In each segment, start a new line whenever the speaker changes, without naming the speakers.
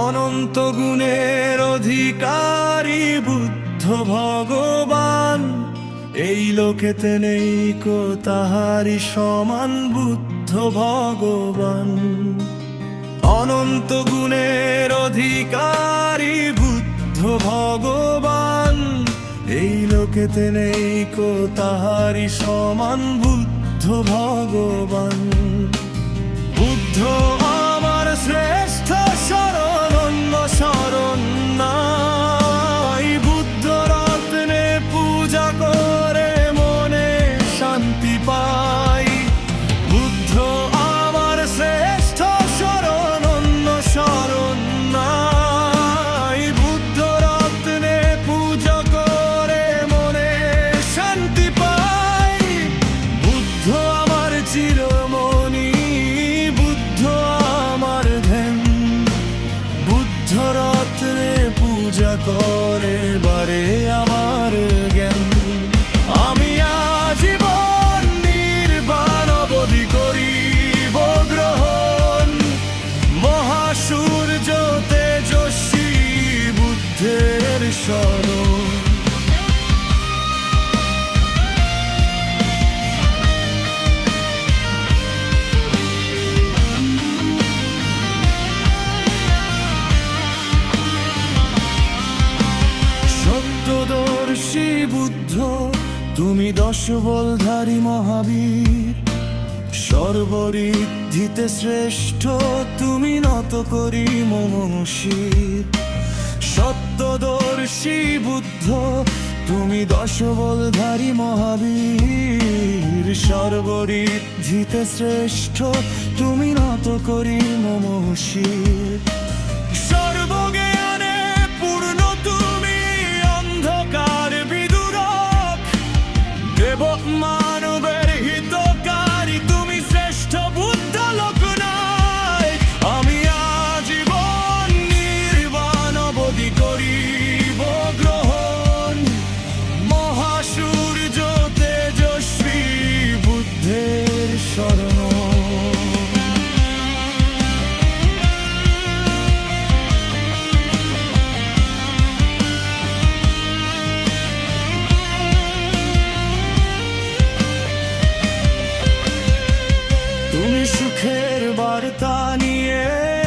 অনন্ত গুণের অধিকারী বুদ্ধ ভগবান, এই লোকেতে নেই কো তাহারি সমান বুদ্ধ ভগবান। অনন্ত গুণের অধিকারী বুদ্ধ ভগবান, এই লোকেতে নেই কো তাহারি সমান বুদ্ধ ভগবান। বুদ্ধ আমার শ্রেষ্ঠ শরণ, অন্য শরণ নাই। বুদ্ধ রত্নে পূজা করে মনে শান্তি পাই। বুদ্ধ আমার শ্রেষ্ঠ শরণ, অন্য শরণ নাই। বুদ্ধ রত্নে পূজা করে মনে শান্তি পাই। বুদ্ধ আমার চিরমণি, বুদ্ধ আমার ধ্যান। বুদ্ধ রত্নে পূজা করে বারে আমার জ্ঞান। আমি আজীবন নির্বাণ অবধি করিব গ্রহণ। মহাসূর্য তেজস্বী বুদ্ধের শরণ। সত্যদর্শী বুদ্ধ তুমি দশবলধারী মহাবীর। সর্বঋদ্ধিতে শ্রেষ্ঠ তুমি নত করি মম শির। সত্যদর্শী বুদ্ধ তুমি দশবলধারী মহাবীর। সর্বঋদ্ধিতে শ্রেষ্ঠ তুমি নত করি মম শির। সর্বজ্ঞানে পূর্ণ তুমি অন্ধকার বিদূরক। দেব মানবের হিতকারী তুমি শ্রেষ্ঠ বুদ্ধ লোকনায়। আমি আজীবন নির্বাণ অবধি করিব গ্রহণ। মহাসূর্য তেজস্বী বুদ্ধের শরণ। তুমি সুখের বার্তা নিয়ে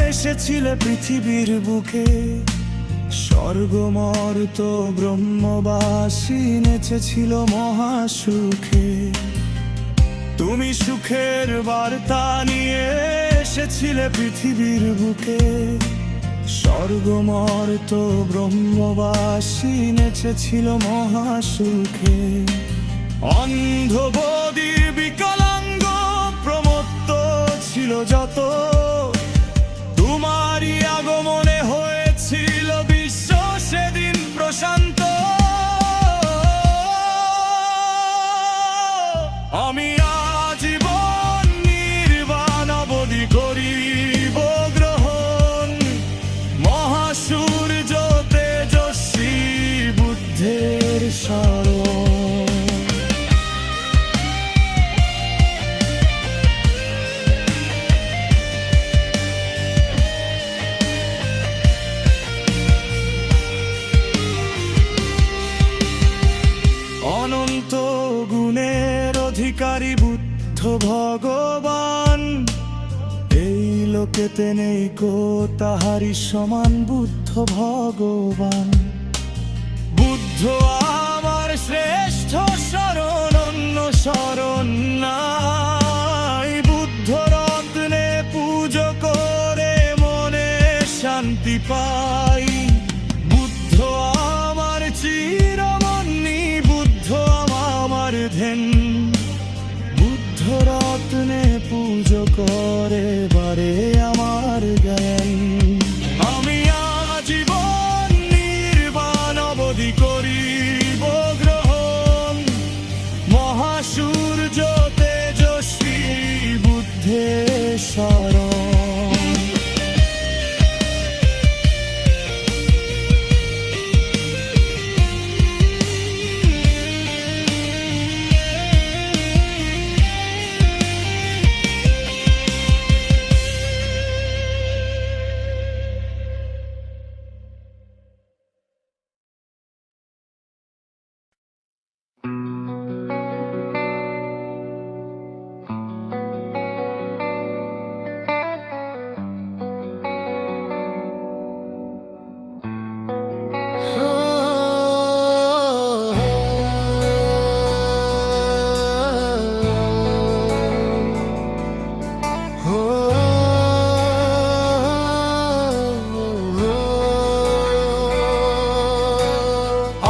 এসেছিলে পৃথিবীর বুকে। স্বর্গমর্ত ব্রহ্মবাসী নেচেছিল মহাসুখে। তুমি সুখের বার্তা নিয়ে এসেছিলে পৃথিবীর বুকে। স্বর্গমর্ত ব্রহ্মবাসী নেচেছিল মহাসুখে। অন্ধ বধির বিকলাঙ্গ প্রমত্ত ছিল যত, তোমারই আগমনে হয়েছিল বিশ্ব সেদিন প্রশান্ত। আমি আজীবন নির্বাণ অবধি করিব গ্রহণ। মহাসূর্য তেজস্বী বুদ্ধের শরণ। অনন্ত গুণের অধিকারী বুদ্ধ ভগবান, এই লোকেতে নেই কো তাহারি সমান বুদ্ধ ভগবান। বুদ্ধ আমার শ্রেষ্ঠ শরণ, অন্য শরণ নাই। বুদ্ধ রত্নে পূজা করে মনে শান্তি পাই। বুদ্ধ আমার চিরমণি, বুদ্ধ আমার ধ্যান। বুদ্ধ রত্নে পূজা করে বারে আমার জ্ঞান। আমি আজীবন নির্বাণ অবধি করি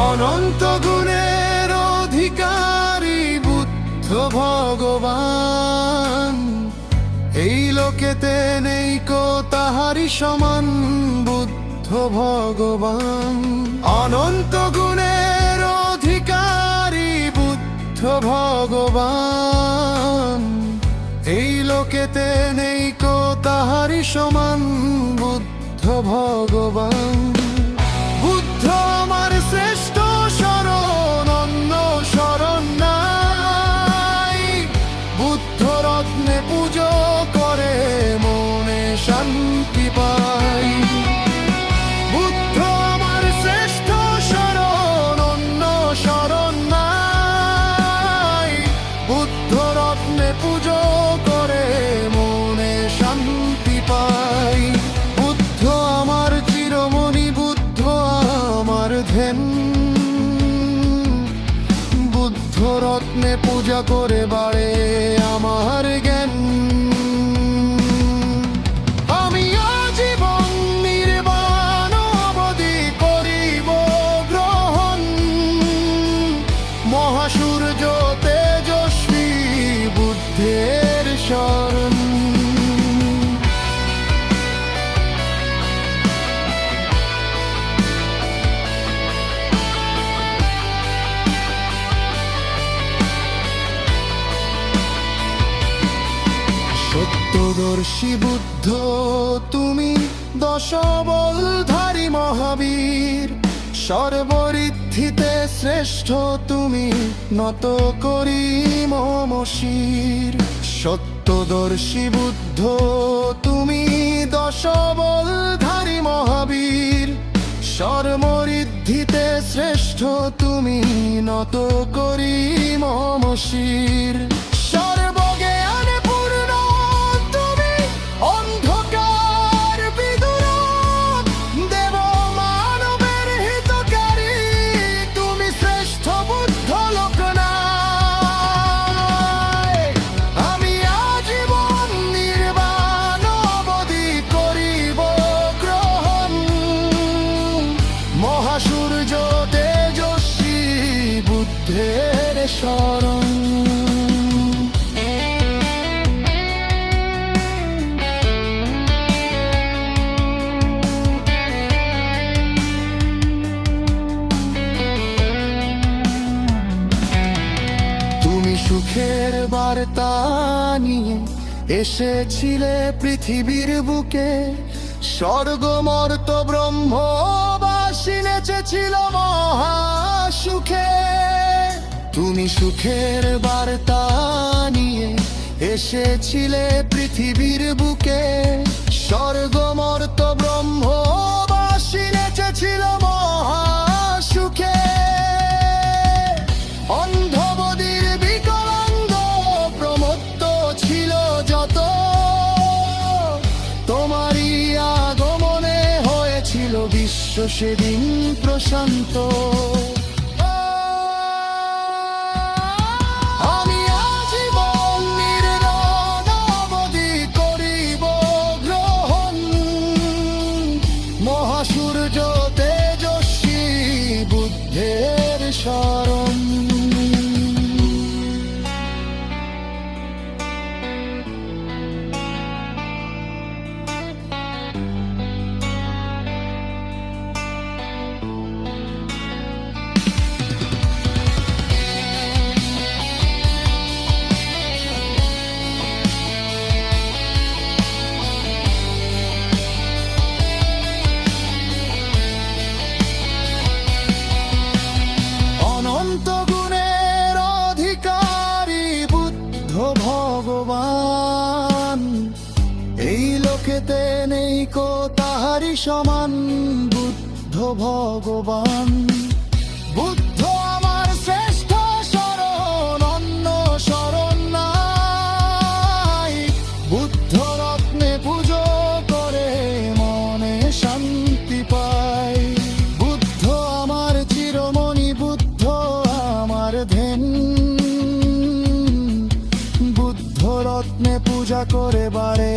অনন্ত গুণের অধিকারী বুদ্ধ ভগবান, এই লোকেতে নেই কো তাহারি সমান বুদ্ধ ভগবান। অনন্ত গুণের অধিকারী বুদ্ধ ভগবান, এই লোকেতে নেই কো তাহারি সমান বুদ্ধ ভগবান। বুদ্ধ আমার শ্রেষ্ঠ শরণ, অন্য শরণ নাই। বুদ্ধ রত্নে পুজো করে মনে শান্তি পাই। বুদ্ধ আমার শ্রেষ্ঠ শরণ, অন্য শরণ নাই। বুদ্ধ রত্নে পুজো করে মনে শান্তি পাই। বুদ্ধ আমার চিরমণি, বুদ্ধ আমার ধ্যান। বুদ্ধ রত্নে পূজা করে বাড়ে আমার জ্ঞান। আমি আজীবন নির্বাণ অবধি করিব গ্রহণ। মহাসূর্য তেজস্বী বুদ্ধের শরণ। সত্যদর্শী বুদ্ধ তুমি, দশবলধারী মহাবীর। সর্বঋদ্ধিতে শ্রেষ্ঠ তুমি, নত করি মম শির। সত্যদর্শী বুদ্ধ তুমি, দশবলধারী মহাবীর। সর্বঋদ্ধিতে শ্রেষ্ঠ তুমি, নত করি মম শির। সর্বজ্ঞানে পূর্ণ তুমি, অন্ধকার বিদূরক। দেব মানবের হিতকারী তুমি, শ্রেষ্ঠ বুদ্ধ লোকনায়। আমি আজীবন নির্বাণ অবধি করিব গ্রহণ। মহাসূর্য তেজস্বী বুদ্ধের শরণ। তুমি সুখের বার্তা নিয়ে এসেছিলে পৃথিবীর বুকে। স্বর্গমর্ত ব্রহ্মবাসী নেচেছিল মহাসুখে। তুমি সুখের বার্তা নিয়ে এসেছিলে পৃথিবীর বুকে। স্বর্গমর্ত ব্রহ্মবাসী নেচেছিল মহাসুখে। অন্ধবদির বিকলাঙ্গ প্রমত্ত ছিল যত, তোমারই আগমনে হয়েছিল বিশ্ব সেদিন প্রশান্ত। আমি আজীবন নির্বাণ অবধি করিব গ্রহণ। মহাসূর্য তেজস্বী বুদ্ধের শরণ। অনন্ত গুণের অধিকারী বুদ্ধ ভগবান, এই লোকেতে নেই কো তাহারি সমান বুদ্ধ ভগবান। বুদ্ধ আমার শ্রেষ্ঠ শরণ, অন্য শরণ নাই। বুদ্ধ রত্নে পুজো করে মনে শান্তি পাই। বুদ্ধ আমার চিরমণি, বুদ্ধ আমার ধ্যান। বুদ্ধ রত্নে পূজা করে বাড়ে